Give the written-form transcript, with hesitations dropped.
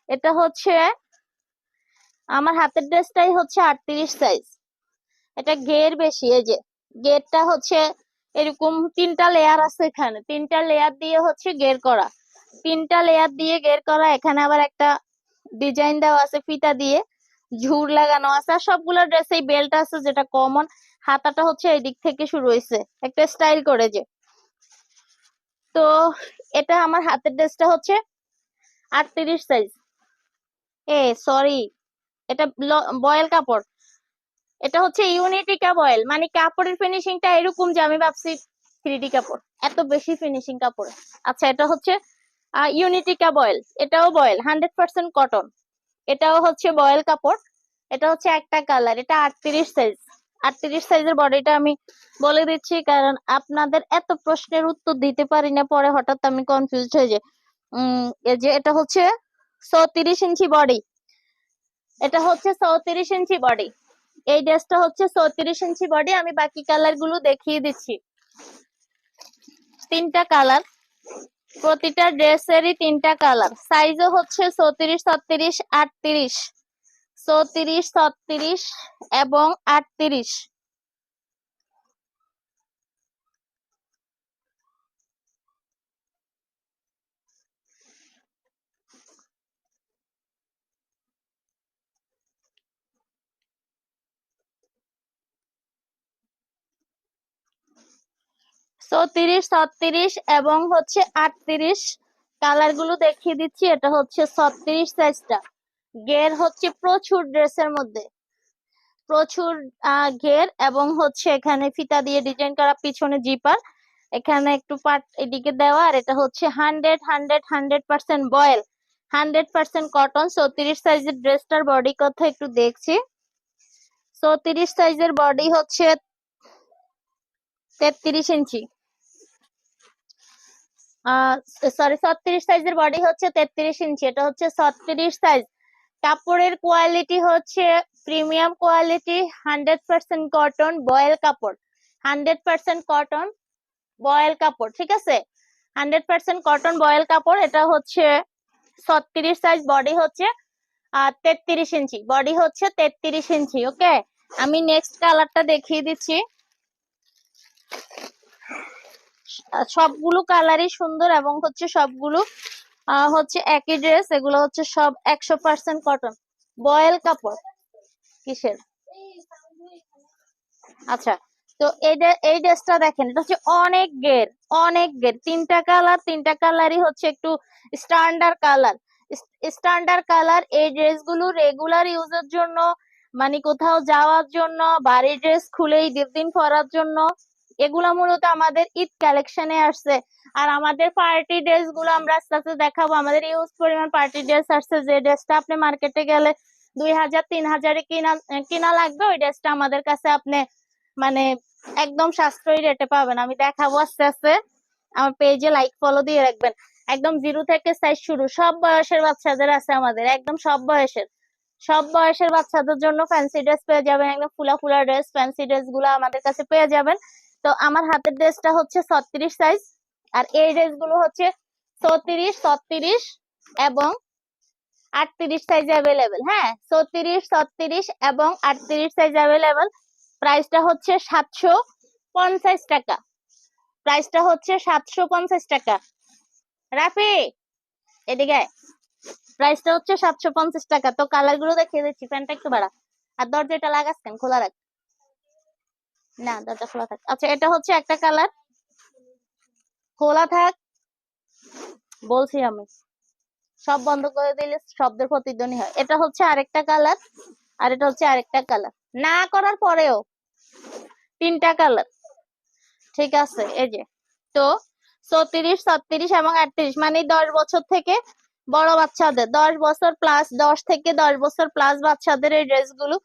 এটা হচ্ছে আমার হাতের ড্রেসটাই হচ্ছে 38 সাইজ। এটা ঘের বেশি, এই যে ঘেরটা হচ্ছে এরকম তিনটা লেয়ার আছে, এখানে তিনটা লেয়ার দিয়ে হচ্ছে ঘের করা, তিনটা লেয়ার দিয়ে ঘের করা। এখানে আবার একটা ডিজাইন দেওয়া আছে ফিতা দিয়ে, ঝুর লাগানো আছে। আর সবগুলো ড্রেসে বেল্ট আছে, যেটা কমন। হাতাটা হচ্ছে এই দিক থেকে শুরু হয়েছে একটা স্টাইল করে যে। তো এটা আমার হাতের ড্রেসটা হচ্ছে 38 সাইজ। সরি, এটা বয়েল কাপড়। এটা হচ্ছে ইউনিটিকা বয়েল, মানে কাপড়ের ফিনিশিংটা এরকম যে আমি ভাবছি 3D কাপড়, এত বেশি ফিনিশিং কাপড়ে। আচ্ছা, এটা হচ্ছে ইউনিটিকা বয়েল, এটাও বয়েল 100% কটন, এটাও হচ্ছে বয়েল কাপড়। এটা হচ্ছে একটা কালার, এটা 38 সাইজ। 38 সাইজের বডিটা আমি বলে দিচ্ছি, কারণ আপনাদের এত প্রশ্নের উত্তর দিতে পারি না, পরে হঠাৎ আমি কনফিউজ হয়ে যাই। এই যে এটা হচ্ছে 34 ইঞ্চি বডি, এটা হচ্ছে 34 ইঞ্চি বডি। এই ড্রেসটা হচ্ছে 34 ইঞ্চি বডি। আমি বাকি কালার গুলো দেখিয়ে দিচ্ছি। তিনটা কালার, প্রতিটা ড্রেসেরই তিনটা কালার। সাইজও হচ্ছে 34, 36, 38, 34, 36 এবং 38। 34, 36 এবং হচ্ছে 38 কালার গুলো দেখিয়ে দিচ্ছি। এটা হচ্ছে 36 সাইজটা। ঘের হচ্ছে প্রচুর, ড্রেসের মধ্যে প্রচুর ঘের, এবং হচ্ছে এখানে ফিতা দিয়ে ডিজাইন করা, পিছনে জিপার, এখানে একটু পাট এদিকে দেওয়া। আর এটা হচ্ছে 100% বয়েল, 100% কটন। 34 সাইজের ড্রেসটার বডি কথা একটু দেখছি। 34 সাইজের বডি হচ্ছে 33 ইঞ্চি। সরি, 36 সাইজের বডি হচ্ছে 33 ইঞ্চি। এটা হচ্ছে 36 সাইজ। কাপড়ের কোয়ালিটি হচ্ছে প্রিমিয়াম কোয়ালিটি, 100% কটন বয়েল কাপড়, 100% কটন বয়েল কাপড়, ঠিক আছে? 100% কটন বয়েল কাপড়। এটা হচ্ছে 36 সাইজ, বডি হচ্ছে 33 ইঞ্চি, বডি হচ্ছে 33 ইঞ্চি। ওকে, আমি নেক্সট কালারটা দেখিয়ে দিচ্ছি। সবগুলো কালারই সুন্দর, এবং হচ্ছে সবগুলো হচ্ছে একই ড্রেস। এগুলো হচ্ছে সব 100% কটন বয়েল কাপড়। কিসের? আচ্ছা, তো এই ড্রেসটা দেখেন, এটা হচ্ছে অনেক ঘের, অনেক ঘের। তিনটা কালার, তিনটা কালারই হচ্ছে একটু স্ট্যান্ডার্ড কালার, স্ট্যান্ডার্ড কালার। এই ড্রেসগুলো রেগুলার ইউজের জন্য, মানে কোথাও যাওয়ার জন্য, বাড়ির ড্রেস খুলে ঈদের দিন পরার জন্য। এগুলা মূলত আমাদের ঈদ কালেকশনে আসছে। আর আমাদের পার্টি ড্রেস গুলো আমরা আস্তে আস্তে দেখাবো। আমাদের ইউজ পরিমাণ পার্টি ড্রেস আসছে, যে ড্রেসটা আপনি মার্কেটে গেলে 2000, 3000 কিনা কিনা লাগবে, ওই ড্রেসটা আমাদের কাছে আপনি মানে একদম সাশ্রয়ী রেটে পাবেন। আমি দেখাবো আস্তে আস্তে। আমার পেজে লাইক ফলো দিয়ে রাখবেন। একদম 0 থেকে সাইজ শুরু, সব বয়সের বাচ্চাদের আছে আমাদের, একদম সব বয়সের বাচ্চাদের জন্য ফ্যান্সি ড্রেস পেয়ে যাবেন, একদম ফুলা ফুলা ড্রেস, ফ্যান্সি ড্রেস গুলো আমাদের কাছে পেয়ে যাবেন। তো আমার হাতের ড্রেসটা হচ্ছে 36 সাইজ, আর এই ড্রেস গুলো হচ্ছে 34, 36 এবং 38 সাইজ অ্যাভেলেবেল। হ্যাঁ, 34, 36 এবং 38 সাইজ অ্যাভেলেবেল। প্রাইসটা হচ্ছে 750 টাকা, প্রাইসটা হচ্ছে 750 টাকা। রাফি, এদিকে আয়। প্রাইসটা হচ্ছে 750 টাকা। তো কালার গুলো দেখিয়ে দিচ্ছি। ফ্যানটা একটু বাড়া, আর দরজাটা লাগাস কেন, খোলা রাখ। না, দরজা খোলা থাক। আচ্ছা, এটা হচ্ছে একটা কালার, খোলা থাক বলছি আমি। সব বন্ধ করে দিলে শব্দের প্রতিধ্বনি হয়। এটা হচ্ছে আরেকটা কালার, আর এটা হচ্ছে আরেকটা কালার। না করার পরেও তিনটা কালার, ঠিক আছে? এই যে, তো 34, 36 এবং 38, মানে 10 বছর থেকে বড় বাচ্চাদের, 10 বছর প্লাস, 10 থেকে 10 বছর প্লাস বাচ্চাদের এই ড্রেসগুলো